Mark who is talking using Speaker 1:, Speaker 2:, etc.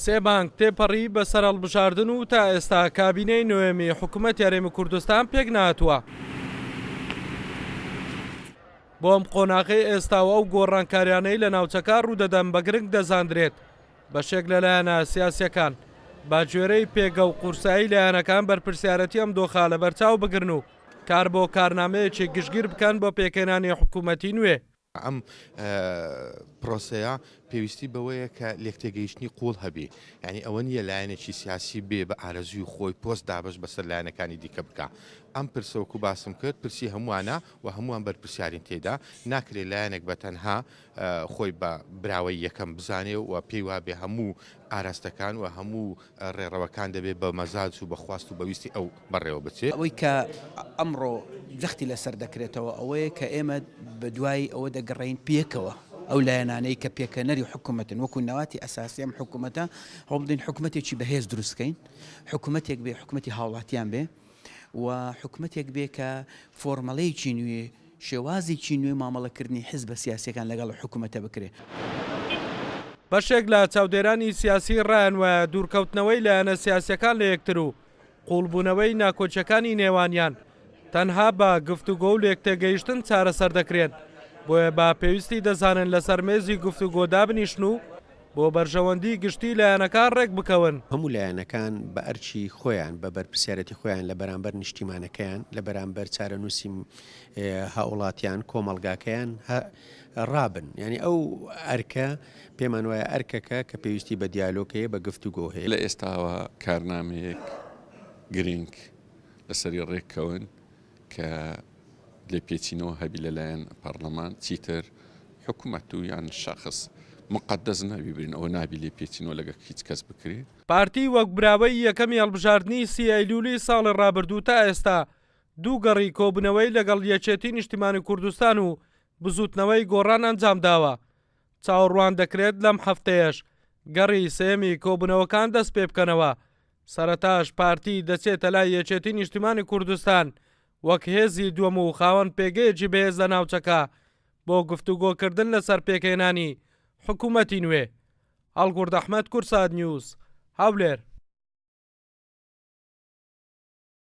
Speaker 1: سێ بانک تێپەڕی بەسەر هەڵبژاردن و تا ئێستا کابینەی نوێمی حکوومەت یاریمی کوردستان پێک نهاتووە. بۆم قۆناغی ئێستاوە و گۆڕانکاریانەی لە ناوچەکە ڕوودەدەن بە گرنگ دەزانرێت بەشێک لەلایەنە سیاسیەکان با گوێرەی پێگە و قورسایی لایەنەکان بەرپرسیارەتی ئەم دۆخە لە بەرچاو بگرن و کار بۆ کارنامەیەکی گشتگیر بکەن بۆ پێکهێنانی حکوومەتی نوێ.
Speaker 2: ئەم پرۆسەیە پێویستی بەوەیە کە لێکتێگەیشتنی قوڵ هەبێ، یعنی ئەوە نیە لایەنێکی سیاسی بێ بە ئارەزوی خۆی پۆست دابش بەسەر لایەنەکانی دیکە بکە. ئەم پرسەوەکو باسم کرد پرسی هەمووانە و هەمووان بەرپرسیارین تێدا ناکرێت لایەنێک بە تەنها خۆی بە براوەی یەکەم بزانێ و پێی وابێ هەموو ئاراستەکان و هەموو ڕێڕەوەکان دەبێت بە مەزاج و بەخواست و بەویستی ئەو بەڕێوە بچێت.
Speaker 3: ئەوەی کە ئەمڕۆ جەختی لەسەر دەکرێتەوە ئەوەیە کە ئێمە بەدوای ئەوە دەگەڕین پێکەوە ئەو لایەنانەی کە پێکەنەری حکوومەتن وەکو نەواتی ئەساسی ئەم حکوومەتە هەوڵ بدەین حکوومەتێکی بەهێز دروستکەین، حکوومەتێک بێ حکوومەتی هاوڵاتیان بێ و حکوومەتێک بێ کە فۆرمەڵەیەکی نوێ شێوازێکی نوێ مامەڵەکردنی حیزبە سیاسیەکان لەگەڵ حکوومەتە بکرێت.
Speaker 1: بەشێک لە چاودێرانی سیاسی ڕایان وایە دوورکەوتنەوەی لایەنە سیاسیەکان لە یەکتر و قوڵبوونەوەی ناکۆچەکانی نێوانیان تەنها بە گفتوگۆ و لێکتێگەیشتن چارەسەر دەکرێن، بۆیە با پێویستی دەزانن لەسەر مێزی گفتوگۆدا بنیشن و بۆ بەرژەوەندی گشتی لایەنەکان ڕێک بکەون.
Speaker 4: هەموو لایەنەکان بە ئەرچی خۆیان بە بەرپرسیارەتی خۆیان لە بەرامبەر نیشتیمانەکەیان لە بەرامبەر چارەنووسی هاوڵاتیان کۆمەڵگاکەیان ڕابن، یعنی ئەو ئەرکە پێمان وایە ئەرکەکە کە پێویستی بە دیالۆگەیە بە گفتوگۆ هەیە.
Speaker 5: لە ئێستاوە کارنامەیەک گرنگ لەسەری ڕێککەون کە لێ پێچینەوە هەبی لەلایەن پەرلەمان چیتر حکوومەت و یان شەخص مقدس نابی برین ئەوە نابی لێ پێچینەوە لەگە هیچ کەس بکرێت.
Speaker 1: پارتی وەک براوەی یەکەمی هەڵبژاردننی ئەیلولی ساڵی ڕابردوو تا ئێستا دوو گەڕی کۆبنەوەی لەگەڵ یەکێتی نیشتیمانی کوردستان و بزوتنەوەی گۆڕان ئەنجام داوە. چاوەڕوان دەکرێت لەم هەفتەیەش گەڕی سێمی کۆبنەوەکان دەست پێ بکەنەوە. سەرەتاش پارتی دەچێتە لای یەکێتی نیشتیمانی کوردستان وەک هێزی دووەم و خاوەن پێگەیەکی بەهێز لە ناوچەکە بۆ گفتوگۆکردن لەسەر پێکهێنانی حکوومەتی نوێ. ئەڵگورد ئەحمەد، کورسات نیوز، هەولێر.